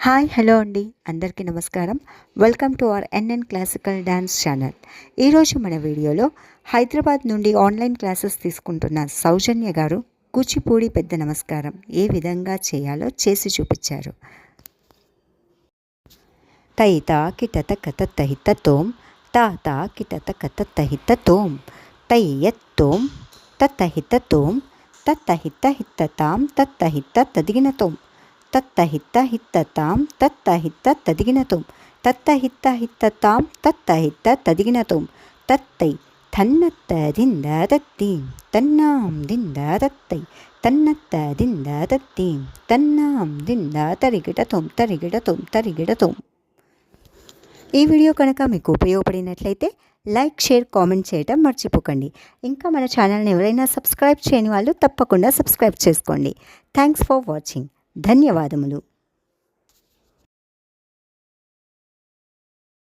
Hi hello అండి, అందరికీ నమస్కారం. Welcome to our NN classical dance channel. ఈరోజు మన వీడియోలో హైదరాబాద్ నుండి ఆన్లైన్ క్లాసెస్ తీసుకుంటున్న సౌజన్య గారు కూచిపూడి పెద్ద నమస్కారం ఏ విధంగా చేయాలో చేసి చూపించారు. తైతా కిటత కత తహిత తోం తాతా కిటత కత తహిత తోం తయ్యత్తోం తత్తహిత తోం తత్తహిత హిత్తతాం తత్తహిత తదిగిన తోం తత్తహిత హిత్తతాం తత్తహిత తదిగిన తోం తత్తహిత హిత్తతాం తత్తహిత తదిగిన తోం తత్తై తన్నత్త దింద తత్తీం తన్నాం దింద తత్తై తన్నత్త దింద తత్తీం తన్నాం దింద తరిగిడ తోం తరిగిడ తోం తరిగిడ తోం. ఈ వీడియో కనుక మీకు ఉపయోగపడినట్లయితే లైక్, షేర్, కామెంట్ చేయడం మర్చిపోకండి. ఇంకా మన ఛానల్ని ఎవరైనా సబ్స్క్రైబ్ చేయని వాళ్ళు తప్పకుండా సబ్స్క్రైబ్ చేసుకోండి. Thanks for watching. ధన్యవాదములు.